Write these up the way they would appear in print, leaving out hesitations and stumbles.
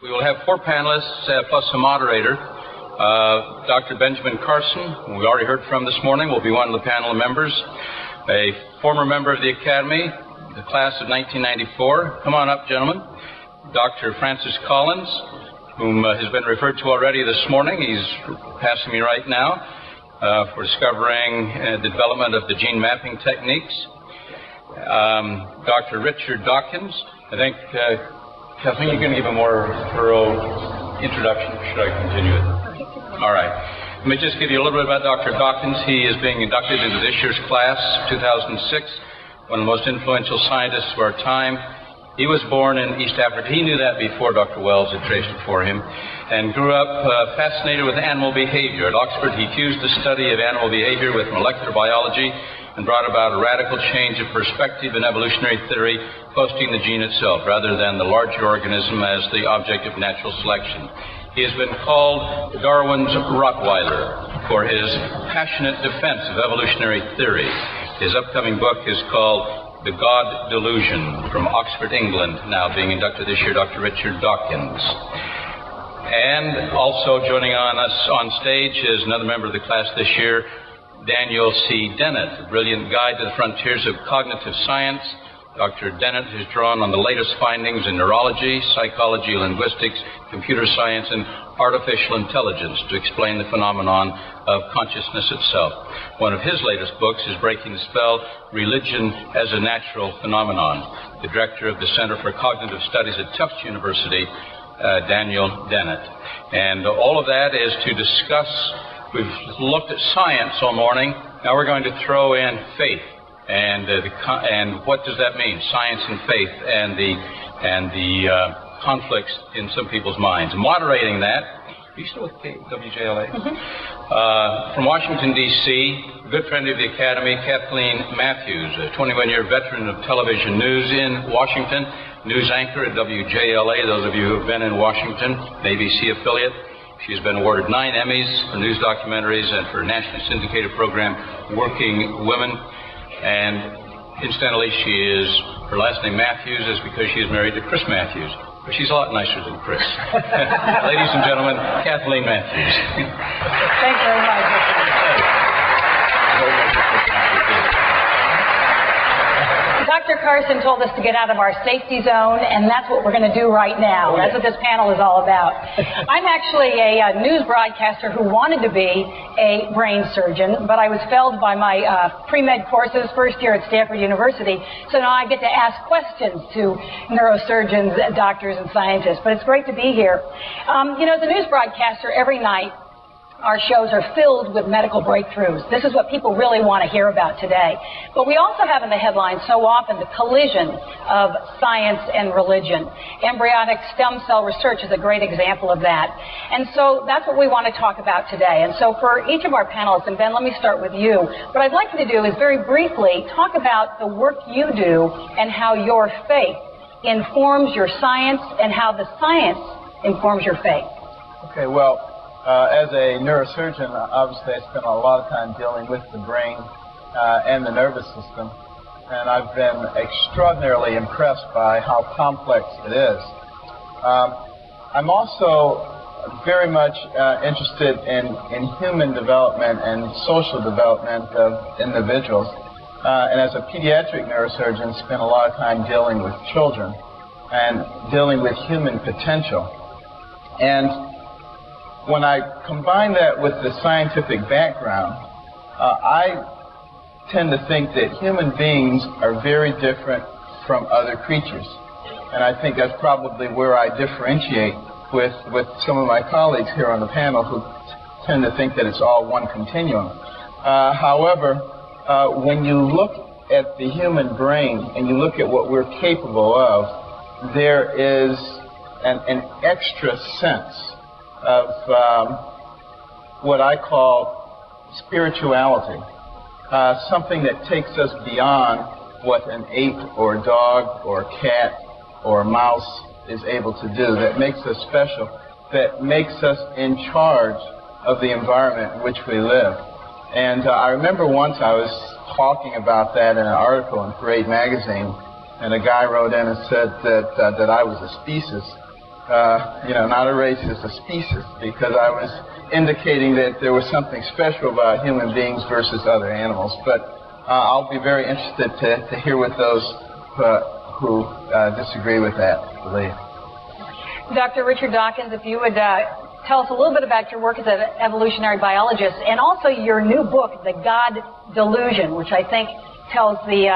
We will have four panelists plus a moderator. Dr. Benjamin Carson, who we already heard from this morning, will be one of the panel members. A former member of the Academy, the class of 1994. Come on up, gentlemen. Dr. Francis Collins, whom has been referred to already this morning. He's passing me right now for discovering the development of the gene mapping techniques. Dr. Richard Dawkins. I think, Kathleen, you're going to give a more thorough introduction. Should I continue it? All right. Let me just give you a little bit about Dr. Dawkins. He is being inducted into this year's class, 2006, one of the most influential scientists of our time. He was born in East Africa. He knew that before Dr. Wells had traced it for him, and grew up fascinated with animal behavior. At Oxford, he fused the study of animal behavior with molecular biology and brought about a radical change of perspective in evolutionary theory, posting the gene itself rather than the larger organism as the object of natural selection. He has been called Darwin's Rottweiler for his passionate defense of evolutionary theory. His upcoming book is called The God Delusion, from Oxford, England, now being inducted this year, Dr. Richard Dawkins. And also joining us on stage is another member of the class this year, Daniel C. Dennett, a brilliant guide to the frontiers of cognitive science. Dr. Dennett has drawn on the latest findings in neurology, psychology, linguistics, computer science, and artificial intelligence to explain the phenomenon of consciousness itself. One of his latest books is Breaking the Spell, Religion as a Natural Phenomenon. The director of the Center for Cognitive Studies at Tufts University, Daniel Dennett. And all of that is to discuss. We've looked at science all morning. Now we're going to throw in faith, and what does that mean? Science and faith, and the conflicts in some people's minds. Moderating that. Are you still with WJLA? Mm-hmm. From Washington D.C., a good friend of the Academy, Kathleen Matthews, a 21-year veteran of television news in Washington, news anchor at WJLA. Those of you who have been in Washington, an ABC affiliate. She's been awarded 9 Emmys for news documentaries and for a nationally syndicated program, Working Women. And incidentally, her last name Matthews is because she is married to Chris Matthews. But she's a lot nicer than Chris. Ladies and gentlemen, Kathleen Matthews. Thanks very much. Dr. Carson told us to get out of our safety zone, and that's what we're going to do right now. That's what this panel is all about. I'm actually a news broadcaster who wanted to be a brain surgeon, but I was failed by my pre-med courses first year at Stanford University, so now I get to ask questions to neurosurgeons, doctors, and scientists. But it's great to be here. As a news broadcaster, every night, our shows are filled with medical breakthroughs. This is what people really want to hear about today. But we also have in the headlines so often the collision of science and religion. Embryonic stem cell research is a great example of that. And so that's what we want to talk about today. And so for each of our panelists, and Ben, let me start with you. What I'd like you to do is very briefly talk about the work you do and how your faith informs your science and how the science informs your faith. Okay, well, as a neurosurgeon, obviously I spent a lot of time dealing with the brain and the nervous system, and I've been extraordinarily impressed by how complex it is. I'm also very much interested in human development and social development of individuals, and as a pediatric neurosurgeon, spent a lot of time dealing with children and dealing with human potential. And when I combine that with the scientific background, I tend to think that human beings are very different from other creatures. And I think that's probably where I differentiate with some of my colleagues here on the panel who tend to think that it's all one continuum. However, when you look at the human brain and you look at what we're capable of, there is an extra sense of what I call spirituality, something that takes us beyond what an ape or a dog or a cat or a mouse is able to do, that makes us special, that makes us in charge of the environment in which we live. And I remember once I was talking about that in an article in Parade magazine, and a guy wrote in and said that I was a species. not a race, as a species, because I was indicating that there was something special about human beings versus other animals. But I'll be very interested to hear what those who disagree with that believe. Dr. Richard Dawkins, if you would tell us a little bit about your work as an evolutionary biologist, and also your new book, The God Delusion, which I think tells the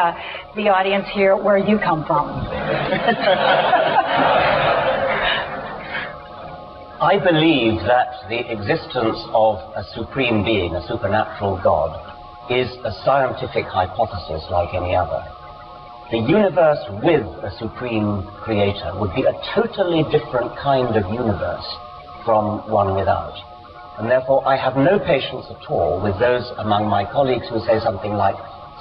audience here where you come from. I believe that the existence of a supreme being, a supernatural God, is a scientific hypothesis like any other. The universe with a supreme creator would be a totally different kind of universe from one without. And therefore I have no patience at all with those among my colleagues who say something like,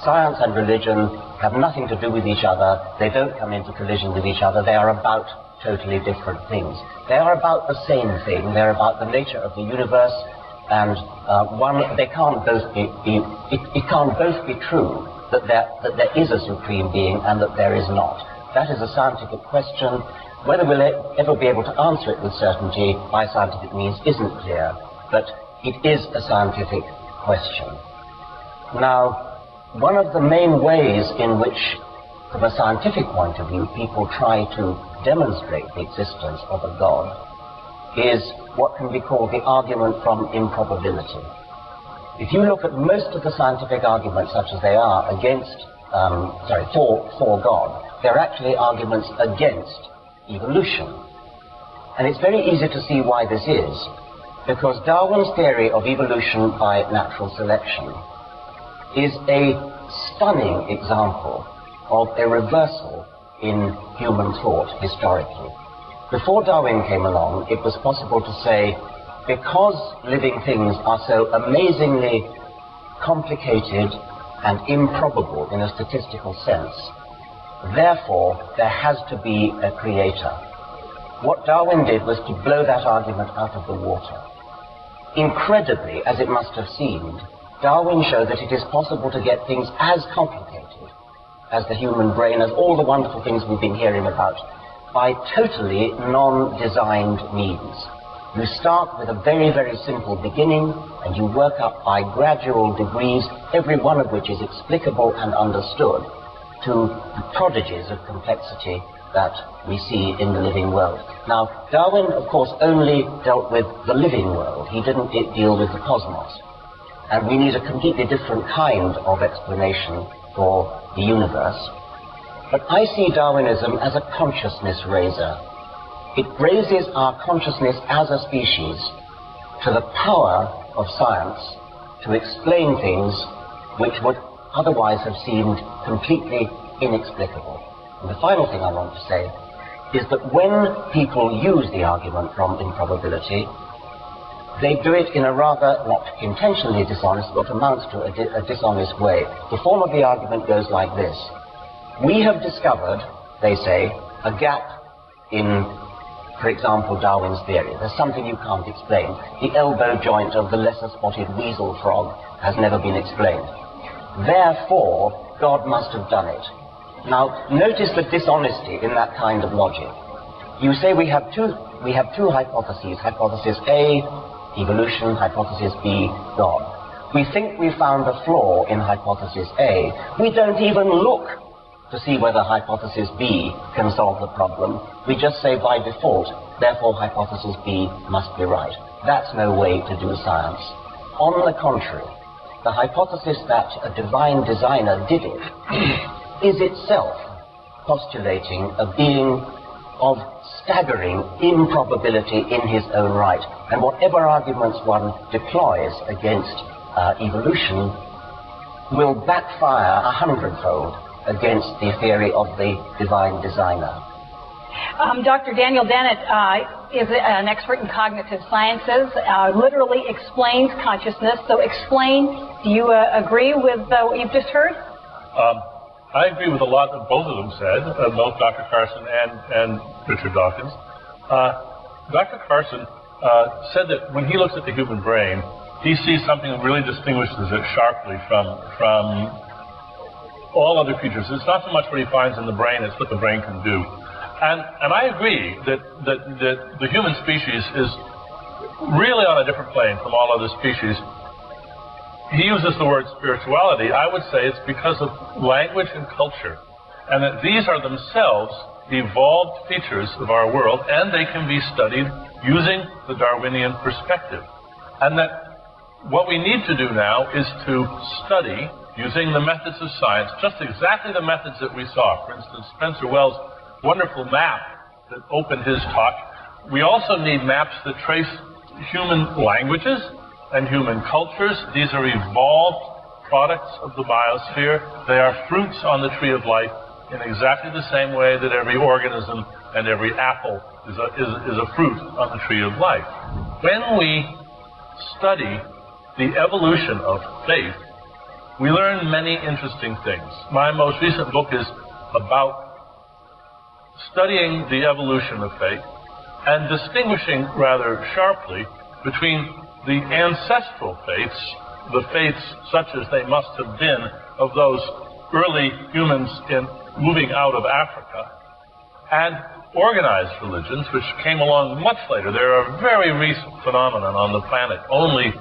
science and religion have nothing to do with each other, they don't come into collision with each other, they are about totally different things. They are about the same thing, they're about the nature of the universe, and they can't both be, it can't both be true that there is a supreme being and that there is not. That is a scientific question. Whether we'll ever be able to answer it with certainty by scientific means isn't clear, but it is a scientific question. Now, one of the main ways in which, from a scientific point of view, people try to demonstrate the existence of a God is what can be called the argument from improbability. If you look at most of the scientific arguments such as they are against, for God, they're actually arguments against evolution. And it's very easy to see why this is, because Darwin's theory of evolution by natural selection is a stunning example of a reversal in human thought historically. Before Darwin came along, it was possible to say, because living things are so amazingly complicated and improbable in a statistical sense, therefore there has to be a creator. What Darwin did was to blow that argument out of the water. Incredibly, as it must have seemed, Darwin showed that it is possible to get things as complicated as the human brain, as all the wonderful things we've been hearing about, by totally non-designed means. You start with a very, very simple beginning, and you work up by gradual degrees, every one of which is explicable and understood, to the prodigies of complexity that we see in the living world. Now, Darwin, of course, only dealt with the living world. He didn't deal with the cosmos. And we need a completely different kind of explanation for the universe. But I see Darwinism as a consciousness raiser. It raises our consciousness as a species to the power of science to explain things which would otherwise have seemed completely inexplicable. And the final thing I want to say is that when people use the argument from improbability, they do it in a rather, not intentionally dishonest, but amounts to a dishonest way. The form of the argument goes like this. We have discovered, they say, a gap in, for example, Darwin's theory. There's something you can't explain. The elbow joint of the lesser spotted weasel frog has never been explained. Therefore, God must have done it. Now, notice the dishonesty in that kind of logic. You say we have two hypotheses. Hypothesis A, evolution, hypothesis B, God. We think we found a flaw in hypothesis A. We don't even look to see whether hypothesis B can solve the problem. We just say by default, therefore hypothesis B must be right. That's no way to do science. On the contrary, the hypothesis that a divine designer did it is itself postulating a being of staggering improbability in his own right. And whatever arguments one deploys against evolution will backfire 100-fold against the theory of the divine designer. Dr. Daniel Dennett is an expert in cognitive sciences, literally explains consciousness. So explain, do you agree with what you've just heard? I agree with a lot that both of them said, both Dr. Carson and Richard Dawkins. Dr. Carson said that when he looks at the human brain, he sees something that really distinguishes it sharply from all other creatures. It's not so much what he finds in the brain, it's what the brain can do. And I agree that the human species is really on a different plane from all other species. He uses the word spirituality. I would say it's because of language and culture, and that these are themselves evolved features of our world, and they can be studied using the Darwinian perspective. And that what we need to do now is to study, using the methods of science, just exactly the methods that we saw. For instance, Spencer Wells' wonderful map that opened his talk. We also need maps that trace human languages and human cultures. These are evolved products of the biosphere. They are fruits on the tree of life in exactly the same way that every organism and every apple is a fruit on the tree of life. When we study the evolution of faith, we learn many interesting things. My most recent book is about studying the evolution of faith and distinguishing rather sharply between the ancestral faiths, the faiths such as they must have been of those early humans moving out of Africa, and organized religions which came along much later. They're a very recent phenomenon on the planet, only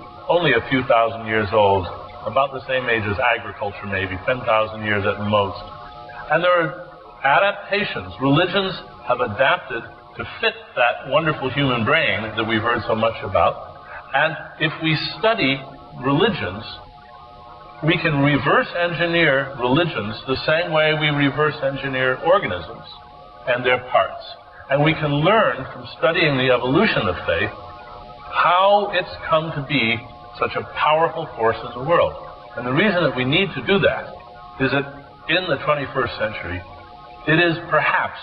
a few thousand years old, about the same age as agriculture maybe, 10,000 years at most. And there are adaptations. Religions have adapted to fit that wonderful human brain that we've heard so much about. And if we study religions, we can reverse engineer religions the same way we reverse engineer organisms and their parts. And we can learn from studying the evolution of faith how it's come to be such a powerful force in the world. And the reason that we need to do that is that in the 21st century, it is perhaps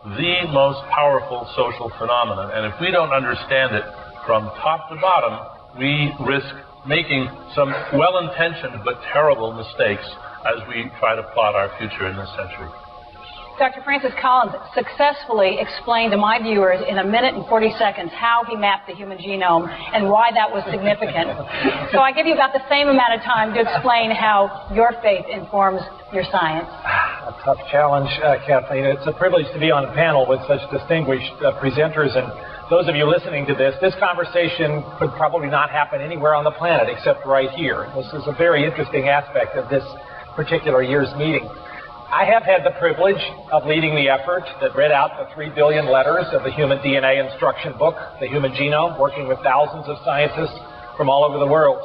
the most powerful social phenomenon. And if we don't understand it from top to bottom, we risk making some well-intentioned but terrible mistakes as we try to plot our future in this century. Dr. Francis Collins successfully explained to my viewers in 1 minute and 40 seconds how he mapped the human genome and why that was significant. So I give you about the same amount of time to explain how your faith informs your science. A tough challenge, Kathleen. It's a privilege to be on a panel with such distinguished presenters. And those of you listening to this conversation could probably not happen anywhere on the planet except right here. This is a very interesting aspect of this particular year's meeting. I have had the privilege of leading the effort that read out the 3 billion letters of the Human DNA Instruction Book, the Human Genome, working with thousands of scientists from all over the world.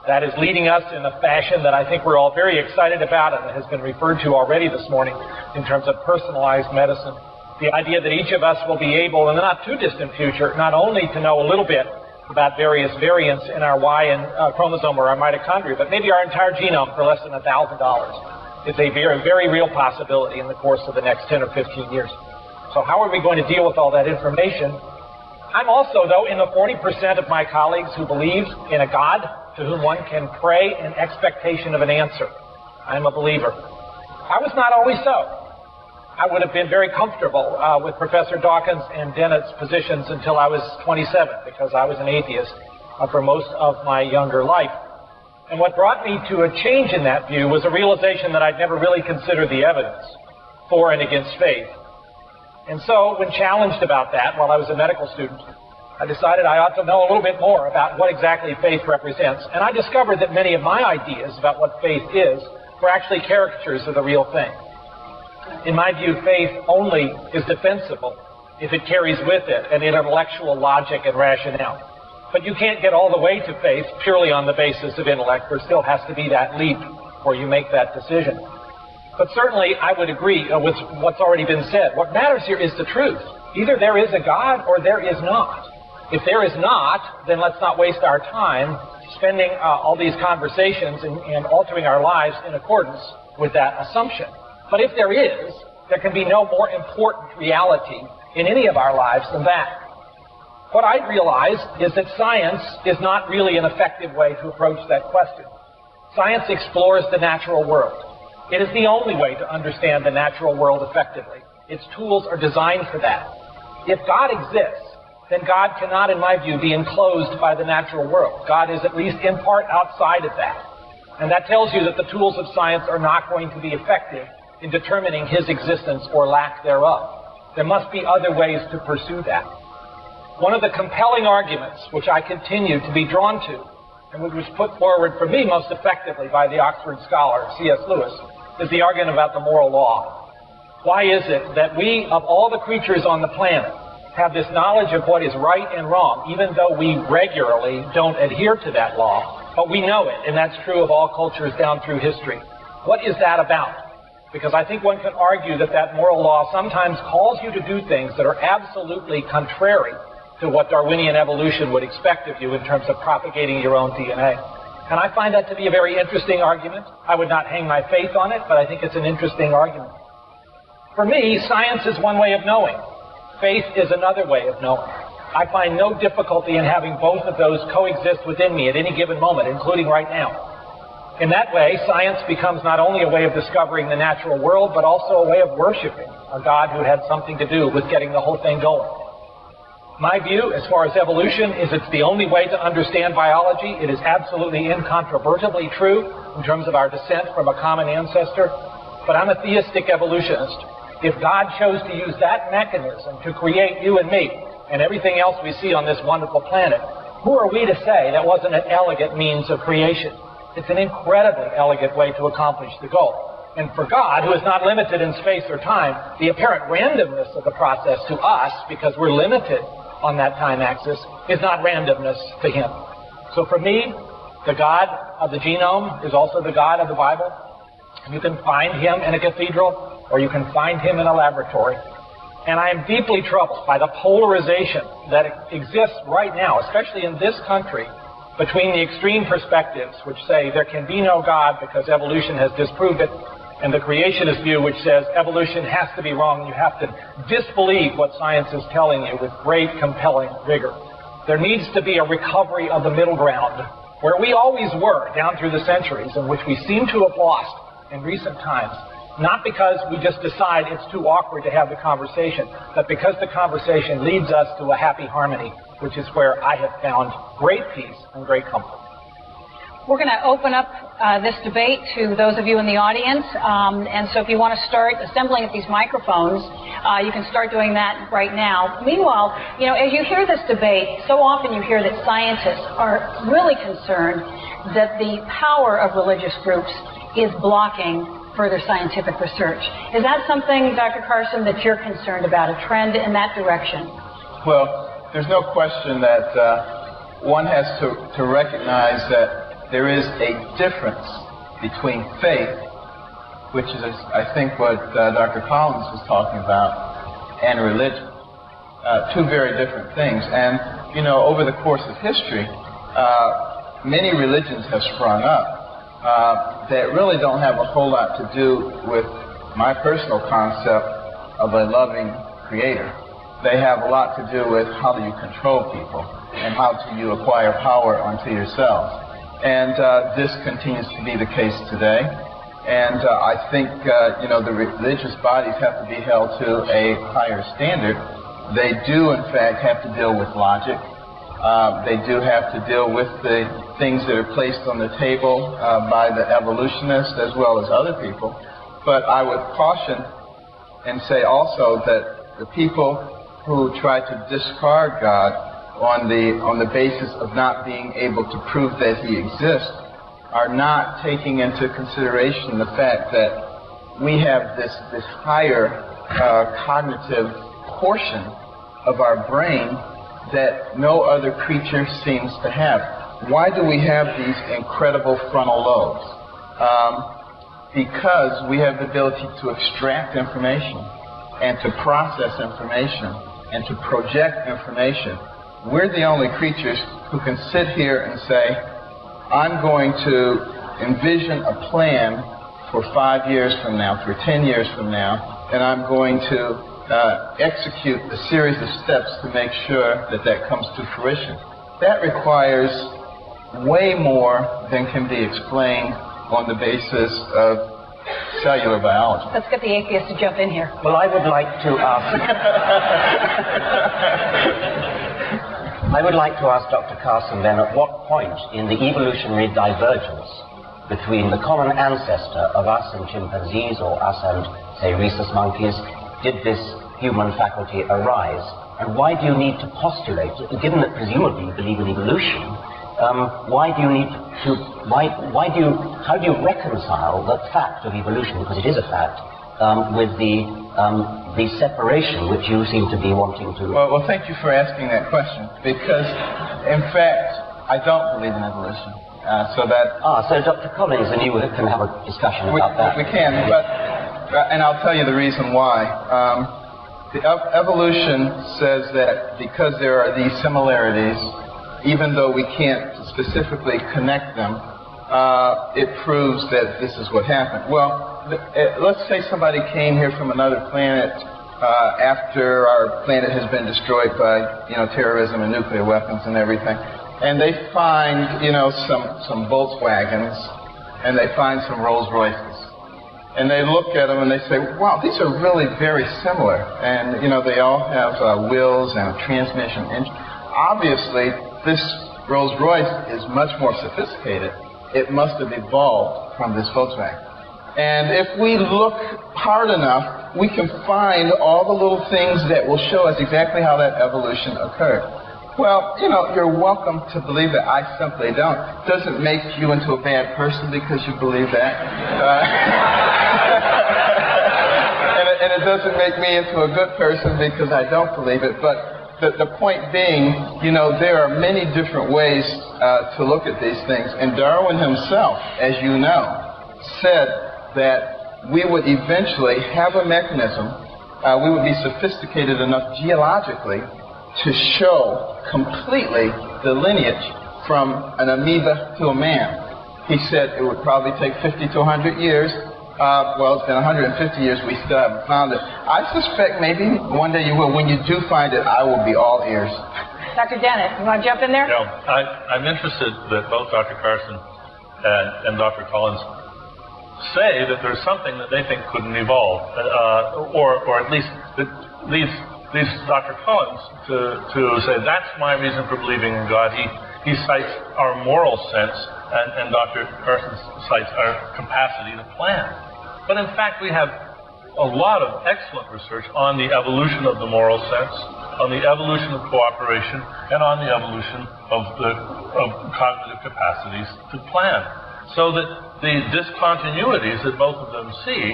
That is leading us in a fashion that I think we're all very excited about and that has been referred to already this morning in terms of personalized medicine. The idea that each of us will be able, in the not too distant future, not only to know a little bit about various variants in our Y and chromosome or our mitochondria, but maybe our entire genome for less than $1,000. It's a very, very real possibility in the course of the next 10 or 15 years. So how are we going to deal with all that information? I'm also, though, in the 40% of my colleagues who believe in a God to whom one can pray in expectation of an answer. I'm a believer. I was not always so. I would have been very comfortable with Professor Dawkins and Dennett's positions until I was 27, because I was an atheist for most of my younger life. And what brought me to a change in that view was a realization that I'd never really considered the evidence for and against faith. And so, when challenged about that while I was a medical student, I decided I ought to know a little bit more about what exactly faith represents. And I discovered that many of my ideas about what faith is were actually caricatures of the real thing. In my view, faith only is defensible if it carries with it an intellectual logic and rationale. But you can't get all the way to faith purely on the basis of intellect. There still has to be that leap where you make that decision. But certainly, I would agree with what's already been said. What matters here is the truth. Either there is a God or there is not. If there is not, then let's not waste our time spending all these conversations and altering our lives in accordance with that assumption. But if there is, there can be no more important reality in any of our lives than that. What I realized is that science is not really an effective way to approach that question. Science explores the natural world. It is the only way to understand the natural world effectively. Its tools are designed for that. If God exists, then God cannot, in my view, be enclosed by the natural world. God is at least in part outside of that. And that tells you that the tools of science are not going to be effective in determining his existence or lack thereof. There must be other ways to pursue that. One of the compelling arguments which I continue to be drawn to, and which was put forward for me most effectively by the Oxford scholar C.S. Lewis, is the argument about the moral law. Why is it that we, of all the creatures on the planet, have this knowledge of what is right and wrong, even though we regularly don't adhere to that law, but we know it, and that's true of all cultures down through history? What is that about? Because I think one can argue that that moral law sometimes calls you to do things that are absolutely contrary to what Darwinian evolution would expect of you in terms of propagating your own DNA. And I find that to be a very interesting argument. I would not hang my faith on it, but I think it's an interesting argument. For me, science is one way of knowing. Faith is another way of knowing. I find no difficulty in having both of those coexist within me at any given moment, including right now. In that way, science becomes not only a way of discovering the natural world, but also a way of worshiping a God who had something to do with getting the whole thing going. My view, as far as evolution, is it's the only way to understand biology. It is absolutely incontrovertibly true in terms of our descent from a common ancestor. But I'm a theistic evolutionist. If God chose to use that mechanism to create you and me and everything else we see on this wonderful planet, who are we to say that wasn't an elegant means of creation? It's an incredibly elegant way to accomplish the goal. And for God, who is not limited in space or time, the apparent randomness of the process to us, because we're limited on that time axis, is not randomness to him. So for me, the God of the genome is also the God of the Bible. You can find him in a cathedral, or you can find him in a laboratory. And I am deeply troubled by the polarization that exists right now, especially in this country, between the extreme perspectives which say there can be no God because evolution has disproved it, and the creationist view which says evolution has to be wrong and you have to disbelieve what science is telling you with great compelling rigor. There needs to be a recovery of the middle ground, where we always were down through the centuries, and which we seem to have lost in recent times, not because we just decide it's too awkward to have the conversation, but because the conversation leads us to a happy harmony, which is where I have found great peace and great comfort. We're going to open up this debate to those of you in the audience, and so if you want to start assembling at these microphones, you can start doing that right now. Meanwhile, you know, as you hear this debate, so often you hear that scientists are really concerned that the power of religious groups is blocking further scientific research. Is that something, Dr. Carson, that you're concerned about, a trend in that direction? Well, there's no question that one has to recognize that there is a difference between faith, which is, I think, what Dr. Collins was talking about, and religion. Two very different things. And, you know, over the course of history, many religions have sprung up that really don't have a whole lot to do with my personal concept of a loving creator. They have a lot to do with how do you control people and how do you acquire power onto yourself. And this continues to be the case today. And I think, you know, the religious bodies have to be held to a higher standard. They do, in fact, have to deal with logic. They do have to deal with the things that are placed on the table by the evolutionists as well as other people. But I would caution and say also that the people who try to discard God on the basis of not being able to prove that he exists are not taking into consideration the fact that we have this higher cognitive portion of our brain that no other creature seems to have. Why do we have these incredible frontal lobes? Because we have the ability to extract information and to process information and to project information. We're the only creatures who can sit here and say, I'm going to envision a plan for 5 years from now, for 10 years from now, and I'm going to execute a series of steps to make sure that that comes to fruition. That requires way more than can be explained on the basis of cellular biology. Let's get the atheist to jump in here. Well, I would like to ask... I would like to ask Dr. Carson then, at what point in the evolutionary divergence between the common ancestor of us and chimpanzees, or us and, say, rhesus monkeys, did this human faculty arise? And why do you need to postulate, given that presumably you believe in evolution, how do you reconcile the fact of evolution, because it is a fact, with the separation which you seem to be wanting to... Well, thank you for asking that question, because, in fact, I don't believe in evolution. So Dr. Collins and you can have a discussion about that. We can, and I'll tell you the reason why. The evolution says that because there are these similarities, even though we can't specifically connect them, it proves that this is what happened. Well, let's say somebody came here from another planet after our planet has been destroyed by, terrorism and nuclear weapons and everything, and they find, some Volkswagens, and they find some Rolls Royces. And they look at them and they say, wow, these are really very similar. And, they all have wheels and a transmission engine. Obviously, this Rolls Royce is much more sophisticated. It must have evolved from this Volkswagen. And if we look hard enough, we can find all the little things that will show us exactly how that evolution occurred. Well, you're welcome to believe that. I simply don't. It doesn't make you into a bad person because you believe that. And it doesn't make me into a good person because I don't believe it. But the point being, there are many different ways to look at these things. And Darwin himself, as you know, said that we would eventually have a mechanism, we would be sophisticated enough geologically to show completely the lineage from an amoeba to a man. He said it would probably take 50 to 100 years. Well, it's been 150 years, we still haven't found it. I suspect maybe one day you will. When you do find it, I will be all ears. Dr. Dennett, you want to jump in there? No, I'm interested that both Dr. Carson and Dr. Collins say that there's something that they think couldn't evolve, or at least that leads Dr. Collins to say that's my reason for believing in God. He cites our moral sense, and Dr. Carson cites our capacity to plan. But in fact, we have a lot of excellent research on the evolution of the moral sense, on the evolution of cooperation, and on the evolution of cognitive capacities to plan. So that the discontinuities that both of them see,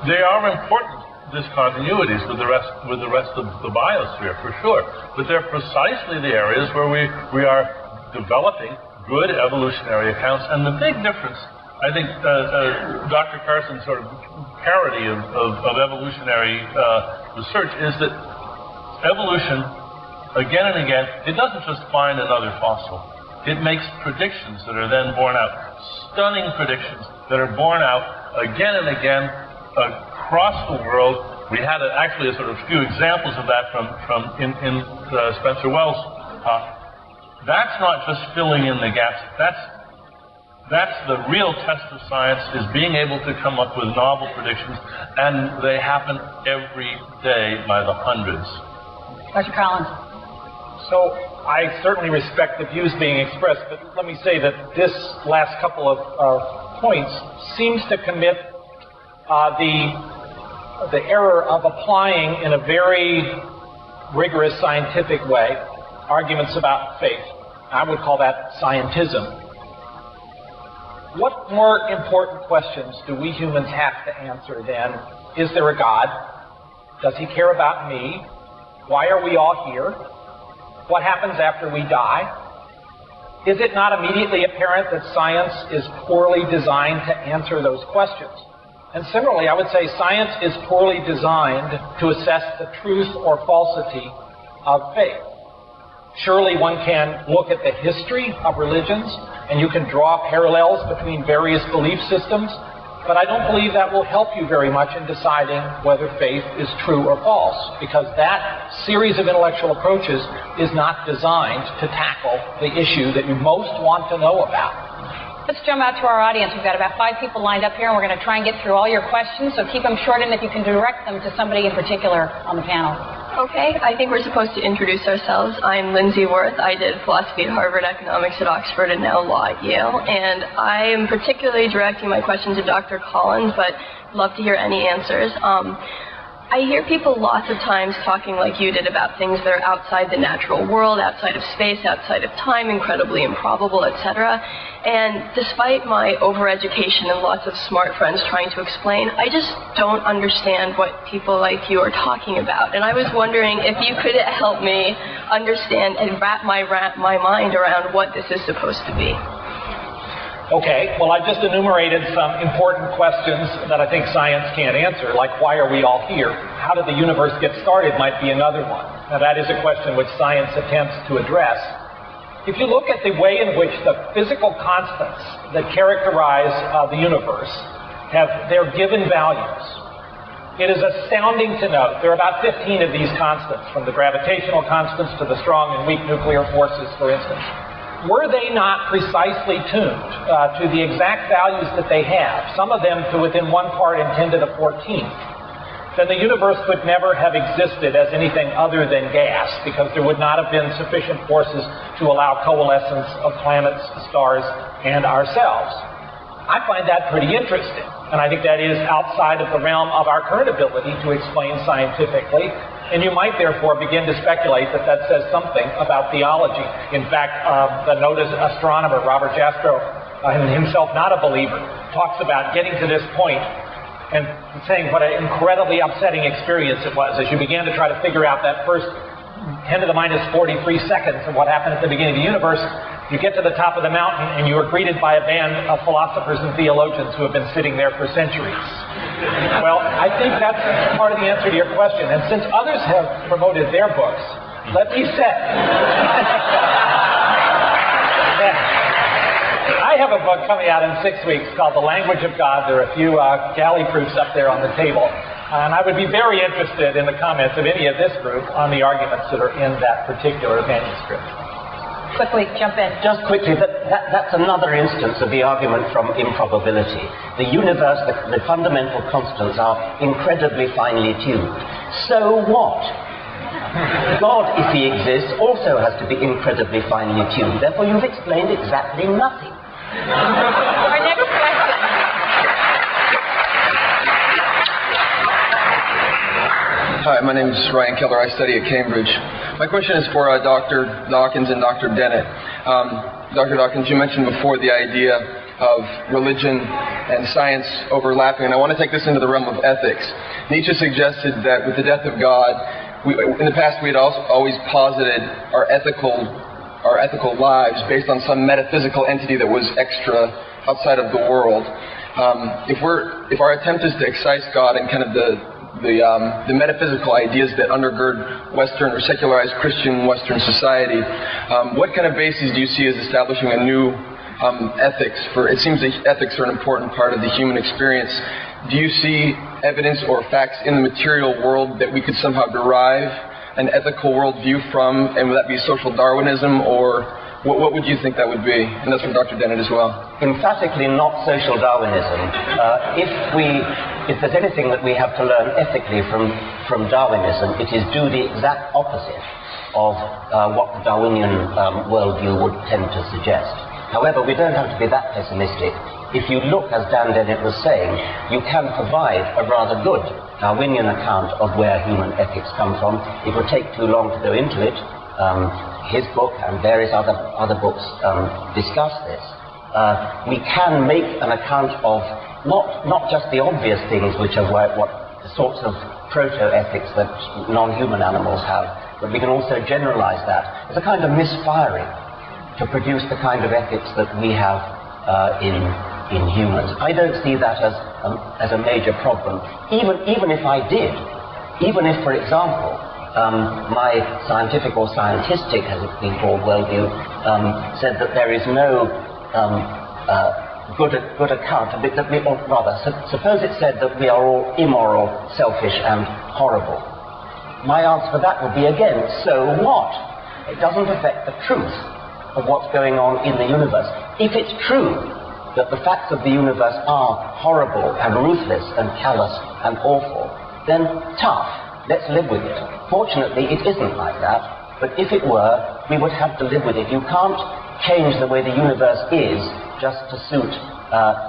they are important discontinuities with the rest of the biosphere, for sure. But they're precisely the areas where we are developing good evolutionary accounts. And the big difference, I think, Dr. Carson's sort of parody of evolutionary research is that evolution, again and again, it doesn't just find another fossil. It makes predictions that are then borne out, stunning predictions that are borne out again and again across the world. We had actually a sort of few examples of that from Spencer Wells' talk. That's not just filling in the gaps. That's the real test of science, is being able to come up with novel predictions, and they happen every day by the hundreds. Dr. Collins. So I certainly respect the views being expressed, but let me say that this last couple of points seems to commit the error of applying in a very rigorous scientific way arguments about faith. I would call that scientism. What more important questions do we humans have to answer than, is there a God? Does he care about me? Why are we all here? What happens after we die? Is it not immediately apparent that science is poorly designed to answer those questions? And similarly, I would say science is poorly designed to assess the truth or falsity of faith. Surely one can look at the history of religions, and you can draw parallels between various belief systems, but I don't believe that will help you very much in deciding whether faith is true or false, because that series of intellectual approaches is not designed to tackle the issue that you most want to know about. Let's jump out to our audience. We've got about 5 people lined up here, and we're going to try and get through all your questions, so keep them short, and if you can direct them to somebody in particular on the panel. Okay, I think we're supposed to introduce ourselves. I'm Lindsay Worth. I did philosophy at Harvard, economics at Oxford, and now law at Yale. And I am particularly directing my question to Dr. Collins, but love to hear any answers. I hear people lots of times talking like you did about things that are outside the natural world, outside of space, outside of time, incredibly improbable, etc. And despite my overeducation and lots of smart friends trying to explain, I just don't understand what people like you are talking about. And I was wondering if you could help me understand and wrap my mind around what this is supposed to be. Okay, well, I just enumerated some important questions that I think science can't answer, like why are we all here? How did the universe get started might be another one. Now, that is a question which science attempts to address. If you look at the way in which the physical constants that characterize the universe have their given values, it is astounding to note there are about 15 of these constants, from the gravitational constants to the strong and weak nuclear forces, for instance. Were they not precisely tuned to the exact values that they have, some of them to within 1 part in 10 to the 14th, then the universe could never have existed as anything other than gas, because there would not have been sufficient forces to allow coalescence of planets, stars, and ourselves. I find that pretty interesting, and I think that is outside of the realm of our current ability to explain scientifically. And you might therefore begin to speculate that that says something about theology. In fact, the noted astronomer Robert Jastrow, himself not a believer, talks about getting to this point and saying what an incredibly upsetting experience it was as you began to try to figure out that first 10 to the minus 43 seconds of what happened at the beginning of the universe. You get to the top of the mountain and you are greeted by a band of philosophers and theologians who have been sitting there for centuries. Well, I think that's part of the answer to your question. And since others have promoted their books, let me say, I have a book coming out in 6 weeks called The Language of God. There are a few galley proofs up there on the table. And I would be very interested in the comments of any of this group on the arguments that are in that particular manuscript. Quickly, jump in. Just quickly, that's another instance of the argument from improbability. The universe, the fundamental constants are incredibly finely tuned. So what? God, if he exists, also has to be incredibly finely tuned. Therefore, you've explained exactly nothing. Our next question. Hi, my name is Ryan Keller. I study at Cambridge. My question is for Dr. Dawkins and Dr. Dennett. Dr. Dawkins, you mentioned before the idea of religion and science overlapping, and I want to take this into the realm of ethics. Nietzsche suggested that with the death of God, in the past we had always posited our ethical lives based on some metaphysical entity that was extra outside of the world. If our attempt is to excise God and kind of the metaphysical ideas that undergird Western or secularized Christian Western society, what kind of bases do you see as establishing a new ethics? It seems that ethics are an important part of the human experience. Do you see evidence or facts in the material world that we could somehow derive an ethical worldview from, and would that be social Darwinism, or what would you think that would be? And that's from Dr. Dennett as well. Emphatically not social Darwinism. If there's anything that we have to learn ethically from Darwinism, it is do the exact opposite of what the Darwinian worldview would tend to suggest. However, we don't have to be that pessimistic. If you look, as Dan Dennett was saying, you can provide a rather good Darwinian account of where human ethics come from. It would take too long to go into it. His book and various other books discuss this. We can make an account of not just the obvious things, which are what the sorts of proto-ethics that non-human animals have, but we can also generalize that as a kind of misfiring to produce the kind of ethics that we have in humans. I don't see that as a major problem. Even if I did, even if, for example, my scientific or scientistic, as it's been called, worldview, said that there is no good account of it, or rather, suppose it said that we are all immoral, selfish, and horrible. My answer for that would be, again, so what? It doesn't affect the truth of what's going on in the universe. If it's true that the facts of the universe are horrible and ruthless and callous and awful, then tough, let's live with it. Fortunately, it isn't like that, but if it were, we would have to live with it. You can't change the way the universe is just to suit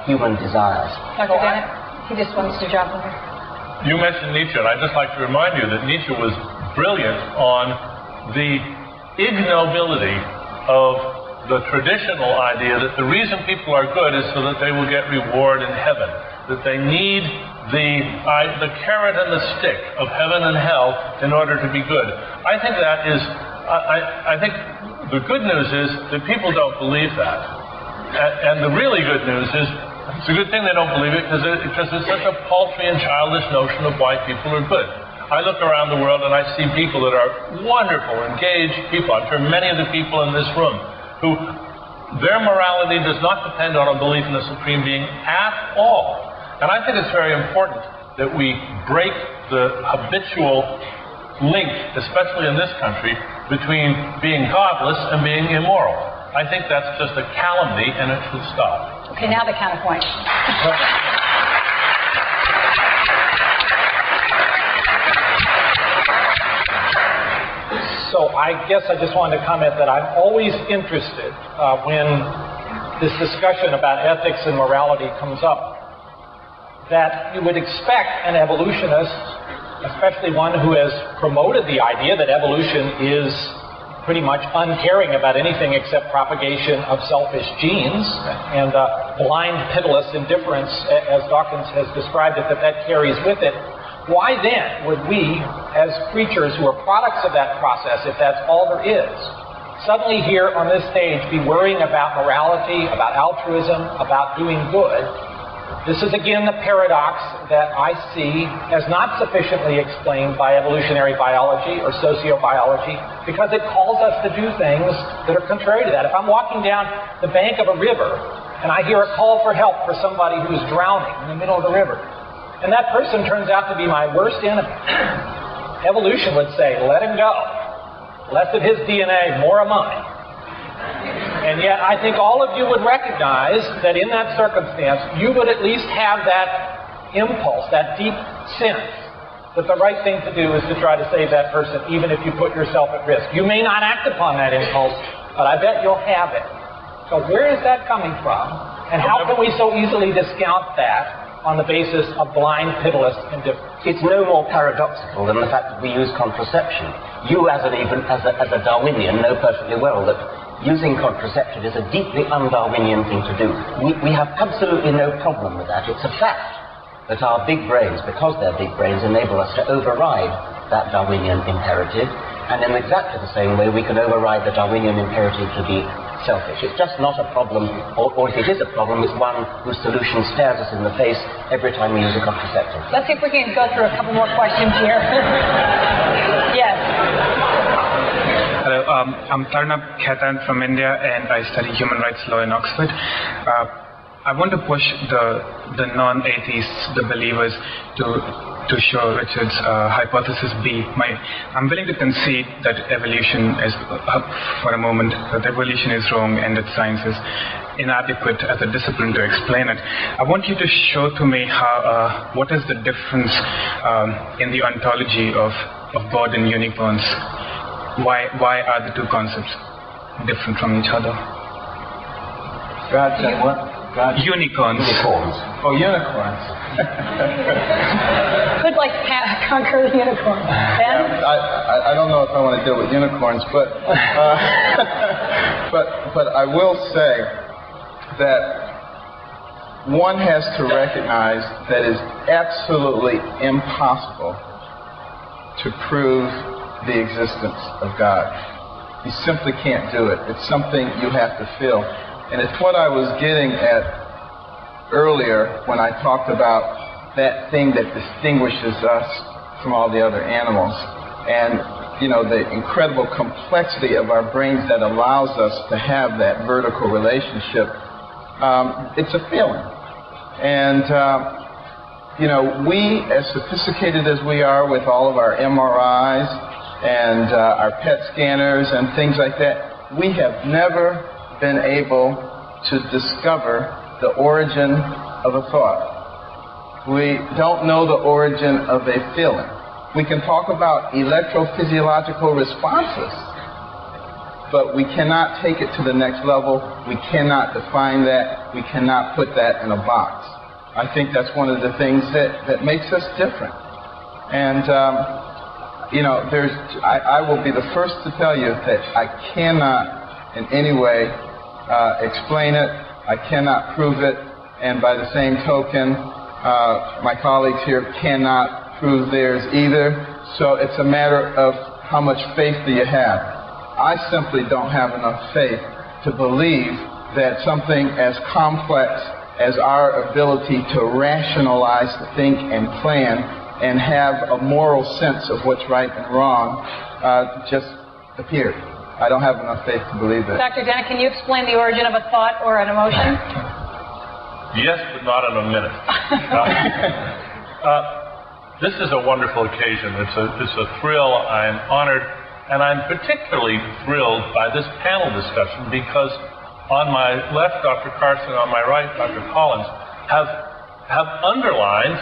human desires. Dr. Dennett, he just wants to drop in there. You mentioned Nietzsche, and I'd just like to remind you that Nietzsche was brilliant on the ignobility of the traditional idea that the reason people are good is so that they will get reward in heaven, that they need the carrot and the stick of heaven and hell in order to be good. I think that is, I think the good news is that people don't believe that. And the really good news is, it's a good thing they don't believe it because it's such a paltry and childish notion of why people are good. I look around the world and I see people that are wonderful, engaged people. I'm sure many of the people in this room who their morality does not depend on a belief in a supreme being at all. And I think it's very important that we break the habitual link, especially in this country, between being godless and being immoral. I think that's just a calumny and it should stop. Okay, now the counterpoint. So I guess I just wanted to comment that I'm always interested when this discussion about ethics and morality comes up, that you would expect an evolutionist, especially one who has promoted the idea that evolution is pretty much uncaring about anything except propagation of selfish genes and blind, pitiless indifference, as Dawkins has described it, that carries with it. Why then would we, as creatures who are products of that process, if that's all there is, suddenly here on this stage be worrying about morality, about altruism, about doing good? This is again the paradox that I see as not sufficiently explained by evolutionary biology or sociobiology, because it calls us to do things that are contrary to that. If I'm walking down the bank of a river and I hear a call for help for somebody who's drowning in the middle of the river, and that person turns out to be my worst enemy, evolution would say, let him go. Less of his DNA, more of mine. And yet I think all of you would recognize that in that circumstance, you would at least have that impulse, that deep sense that the right thing to do is to try to save that person, even if you put yourself at risk. You may not act upon that impulse, but I bet you'll have it. So where is that coming from? And how can we so easily discount that on the basis of blind, pitiless indifference? It's no more paradoxical than the fact that we use contraception. You, as a Darwinian, know perfectly well that using contraception is a deeply un-Darwinian thing to do. We have absolutely no problem with that. It's a fact that our big brains, because they're big brains, enable us to override that Darwinian imperative, and in exactly the same way we can override the Darwinian imperative to be selfish. It's just not a problem, or if it is a problem, it's one whose solution stares us in the face every time we use a contraceptive. Let's see if we can go through a couple more questions here. Yes. Hello, I'm Tarnab Khaitan from India, and I study human rights law in Oxford. I want to push the non-atheists, the believers, to show Richard's hypothesis B. I'm willing to concede that evolution is, for a moment, that evolution is wrong and that science is inadequate as a discipline to explain it. I want you to show to me how what is the difference in the ontology of God and unicorns. Why are the two concepts different from each other? God said what? Unicorns. Oh, unicorns. Who'd like to conquer the unicorn? Ben? I don't know if I want to deal with unicorns, but but I will say that one has to recognize that it's absolutely impossible to prove the existence of God. You simply can't do it. It's something you have to feel. And it's what I was getting at earlier when I talked about that thing that distinguishes us from all the other animals. And, you know, the incredible complexity of our brains that allows us to have that vertical relationship. It's a feeling. And, you know, we, as sophisticated as we are with all of our MRIs and our PET scanners and things like that, we have never been able to discover the origin of a thought. We don't know the origin of a feeling. We can talk about electrophysiological responses, but we cannot take it to the next level. We cannot define that. We cannot put that in a box. I think that's one of the things that makes us different. And, I will be the first to tell you that I cannot in any way explain it. I cannot prove it. And by the same token, my colleagues here cannot prove theirs either. So it's a matter of how much faith do you have. I simply don't have enough faith to believe that something as complex as our ability to rationalize, think, and plan, and have a moral sense of what's right and wrong, just appeared. I don't have enough faith to believe it. Dr. Dennett, can you explain the origin of a thought or an emotion? Yes, but not in a minute. This is a wonderful occasion. It's a thrill. I'm honored, and I'm particularly thrilled by this panel discussion because on my left, Dr. Carson, on my right, Dr. Collins, have underlined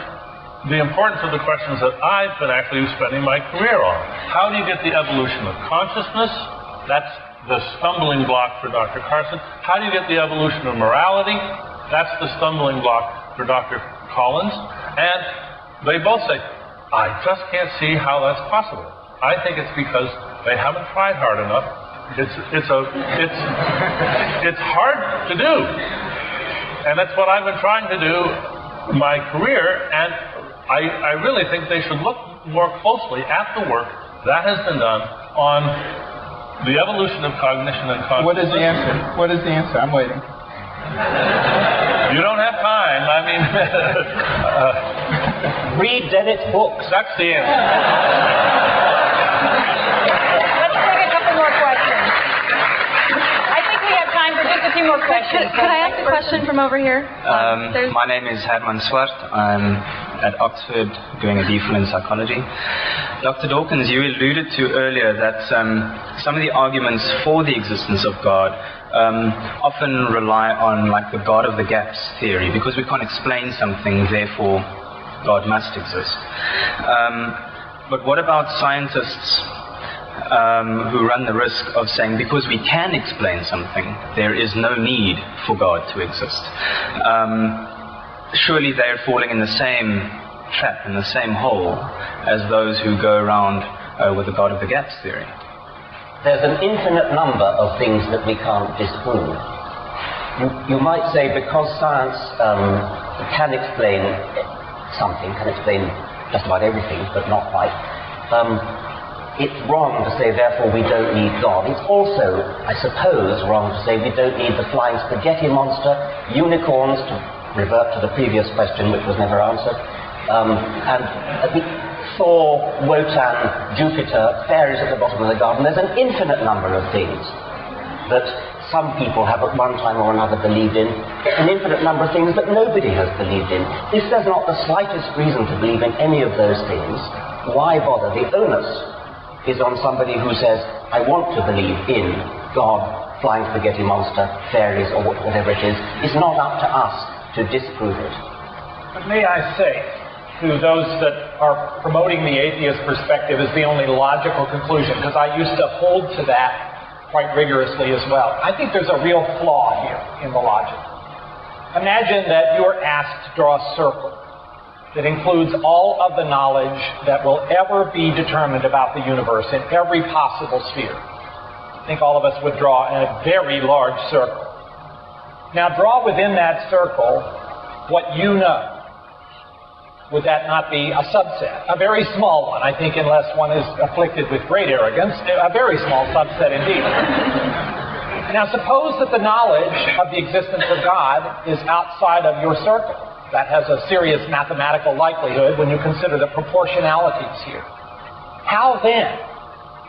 the importance of the questions that I've been actually spending my career on. How do you get the evolution of consciousness? That's the stumbling block for Dr. Carson. How do you get the evolution of morality? That's the stumbling block for Dr. Collins. And they both say, I just can't see how that's possible. I think it's because they haven't tried hard enough. It's hard to do. And that's what I've been trying to do my career, and I really think they should look more closely at the work that has been done on the evolution of cognition and consciousness. What is the answer? What is the answer? I'm waiting. You don't have time. I mean, read Dennett's books. That's the answer. Let's take a couple more questions. I think we have time for just a few more questions. Could I ask a question from over here? My name is Herman Swart. I'm at Oxford doing a DPhil in psychology. Dr. Dawkins, you alluded to earlier that some of the arguments for the existence of God often rely on like the God of the gaps theory, because we can't explain something, therefore God must exist. But what about scientists who run the risk of saying because we can explain something, there is no need for God to exist? Surely they're falling in the same trap, in the same hole, as those who go around with the God of the gaps theory. There's an infinite number of things that we can't disprove. You might say because science can explain something, can explain just about everything, but not quite, it's wrong to say therefore we don't need God. It's also, I suppose, wrong to say we don't need the flying spaghetti monster, unicorns, to revert to the previous question which was never answered, and Thor, Wotan, Jupiter, fairies at the bottom of the garden. There's an infinite number of things that some people have at one time or another believed in, an infinite number of things that nobody has believed in. If there's not the slightest reason to believe in any of those things, why bother? The onus is on somebody who says, I want to believe in God, flying spaghetti monster, fairies, or whatever it is. It's not up to us to disprove it. But may I say, to those that are promoting the atheist perspective as the only logical conclusion, because I used to hold to that quite rigorously as well. I think there's a real flaw here in the logic. Imagine that you are asked to draw a circle that includes all of the knowledge that will ever be determined about the universe in every possible sphere. I think all of us would draw a very large circle. Now draw within that circle what you know. Would that not be a subset? A very small one, I think, unless one is afflicted with great arrogance, a very small subset indeed. Now suppose that the knowledge of the existence of God is outside of your circle. That has a serious mathematical likelihood when you consider the proportionalities here. How then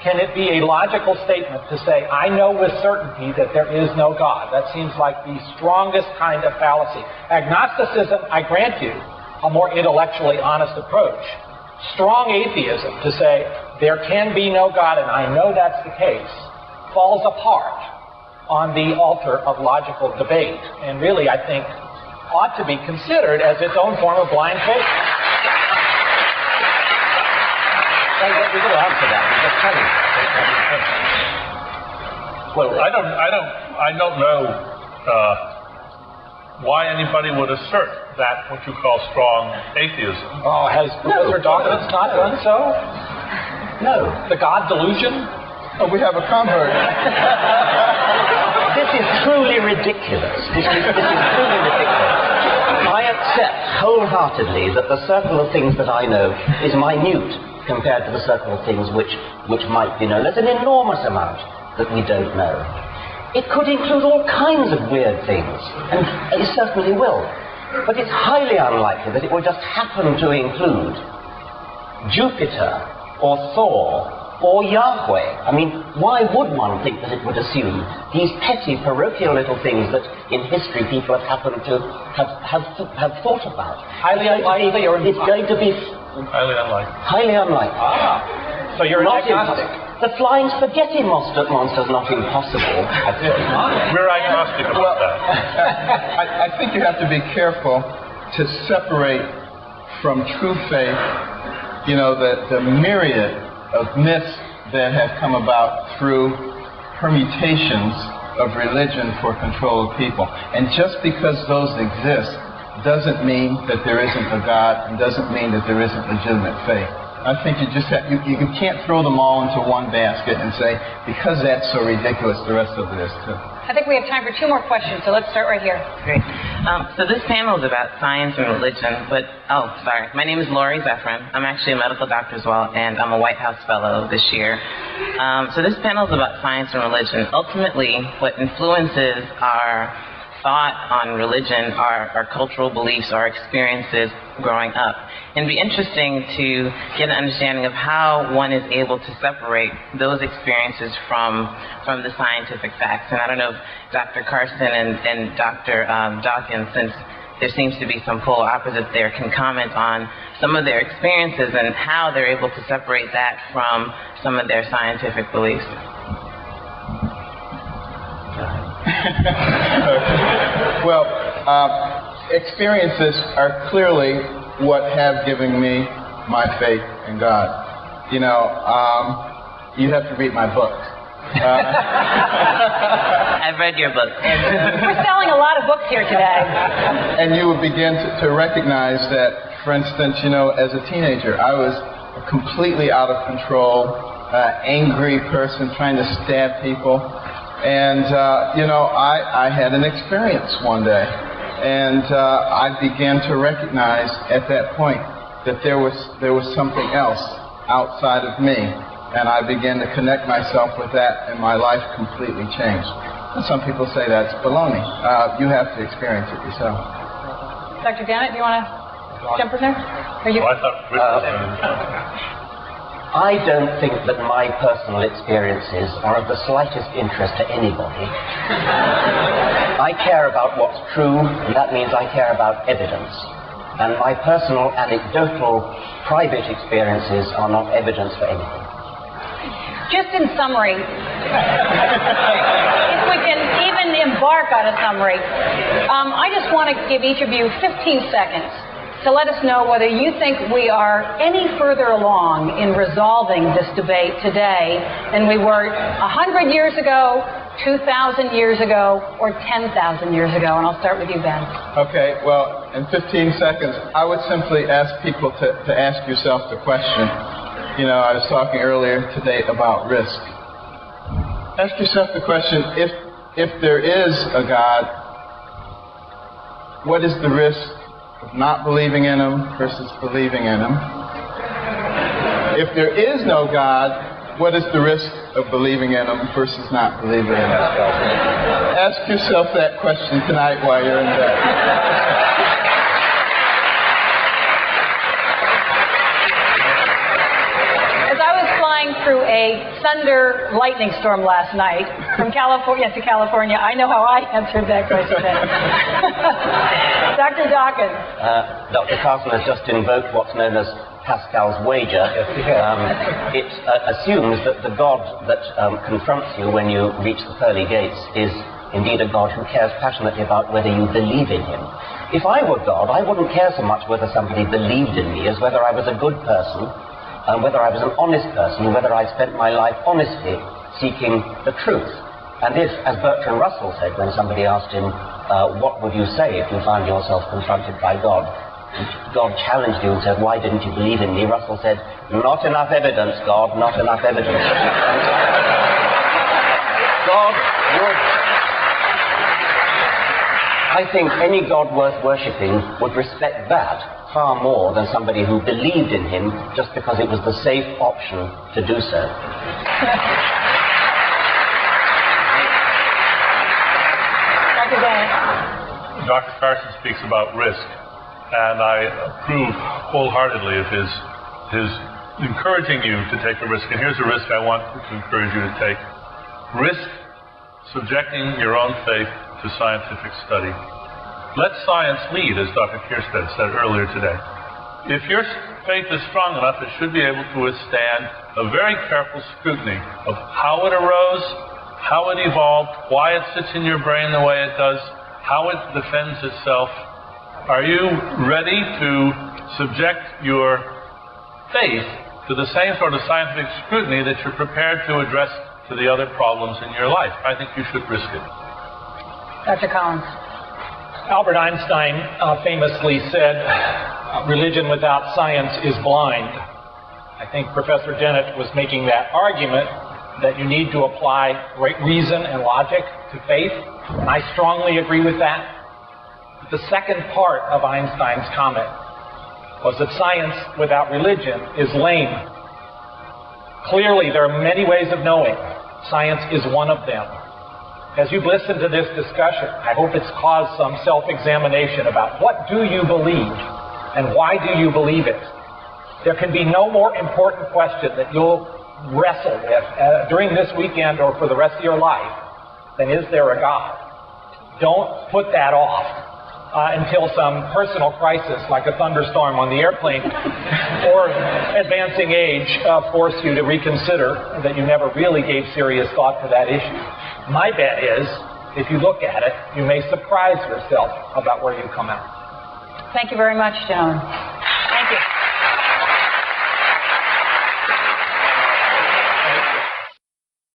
can it be a logical statement to say, I know with certainty that there is no God? That seems like the strongest kind of fallacy. Agnosticism, I grant you, a more intellectually honest approach. Strong atheism, to say there can be no God and I know that's the case, falls apart on the altar of logical debate, and really, I think, ought to be considered as its own form of blind faith. We could answer that. Well, I don't know why anybody would assert that what you call strong atheism. Oh, has Professor Dawkins not done so? No. The God delusion? Oh, we have a convert. This is truly ridiculous. This is truly ridiculous. I accept wholeheartedly that the circle of things that I know is minute compared to the circle of things which might be known. There's an enormous amount that we don't know. It could include all kinds of weird things, and it certainly will. But it's highly unlikely that it will just happen to include Jupiter or Thor or Yahweh. I mean, why would one think that it would assume these petty, parochial little things that in history people have happened to have thought about? Highly unlikely, or it's going to be Highly unlikely. highly unlikely. So you're Not an agnostic. the flying spaghetti monster's not impossible. We're agnostic about that. I think you have to be careful to separate from true faith, you know, the myriad of myths that have come about through permutations of religion for control of people. And just because those exist doesn't mean that there isn't a God, and doesn't mean that there isn't legitimate faith. I think you just have, you can't throw them all into one basket and say, because that's so ridiculous, the rest of it is too. I think we have time for 2 more questions, so let's start right here. Great. So this panel is about science and religion, but, my name is Lori Zephyrin. I'm actually a medical doctor as well, and I'm a White House Fellow this year. So this panel is about science and religion. Ultimately, what influences our thought on religion, our cultural beliefs, our experiences growing up. And it'd be interesting to get an understanding of how one is able to separate those experiences from the scientific facts. And I don't know if Dr. Carson and Dr. Dawkins, since there seems to be some polar opposites there, can comment on some of their experiences and how they're able to separate that from some of their scientific beliefs. Well, experiences are clearly what have given me my faith in God. You know, you have to read my books. I've read your book. We're selling a lot of books here today. And you will begin to recognize that, for instance, you know, as a teenager, I was a completely out of control, angry person trying to stab people. And, you know, I had an experience one day, and I began to recognize at that point that there was something else outside of me, and I began to connect myself with that, and my life completely changed. And some people say that's baloney. You have to experience it yourself. Dr. Dennett, do you want to jump in there? Are you? I thought I don't think that my personal experiences are of the slightest interest to anybody. I care about what's true, and that means I care about evidence. And my personal, anecdotal, private experiences are not evidence for anything. Just in summary, if we can even embark on a summary, I just want to give each of you 15 seconds to let us know whether you think we are any further along in resolving this debate today than we were 100 years ago, 2,000 years ago, or 10,000 years ago. And I'll start with you, Ben. Okay, well, in 15 seconds, I would simply ask people to ask yourself the question. You know, I was talking earlier today about risk. Ask yourself the question, if there is a God, what is the risk of not believing in him versus believing in him? If there is no God, what is the risk of believing in him versus not believing in him? Ask yourself that question tonight while you're in bed. As I was flying through a thunder lightning storm last night from California to California, I know how I answered that question. Dr. Dawkins. Dr. Carson has just invoked what's known as Pascal's wager. It assumes that the God that confronts you when you reach the pearly gates is indeed a God who cares passionately about whether you believe in him. If I were God, I wouldn't care so much whether somebody believed in me as whether I was a good person, whether I was an honest person, whether I spent my life honestly seeking the truth. And if, as Bertrand Russell said when somebody asked him, what would you say if you found yourself confronted by God? God challenged you and said, why didn't you believe in me? Russell said, not enough evidence, God, not enough evidence. God would... I think any God worth worshipping would respect that far more than somebody who believed in him just because it was the safe option to do so. Dr. Dennett. Dr. Carson speaks about risk, and I approve wholeheartedly of his encouraging you to take a risk. And here's a risk I want to encourage you to take. Risk subjecting your own faith to scientific study. Let science lead, as Dr. Kierstead said earlier today. If your faith is strong enough, it should be able to withstand a very careful scrutiny of how it arose, how it evolved, why it sits in your brain the way it does, how it defends itself. Are you ready to subject your faith to the same sort of scientific scrutiny that you're prepared to address to the other problems in your life? I think you should risk it. Dr. Collins. Albert Einstein famously said, religion without science is blind. I think Professor Dennett was making that argument that you need to apply reason and logic to faith. And I strongly agree with that. But the second part of Einstein's comment was that science without religion is lame. Clearly, there are many ways of knowing. Science is one of them. As you've listened to this discussion, I hope it's caused some self-examination about what do you believe and why do you believe it. There can be no more important question that you'll wrestle with during this weekend or for the rest of your life than is there a God? Don't put that off until some personal crisis like a thunderstorm on the airplane or advancing age force you to reconsider that you never really gave serious thought to that issue. My bet is, if you look at it, you may surprise yourself about where you come out. Thank you very much, gentlemen.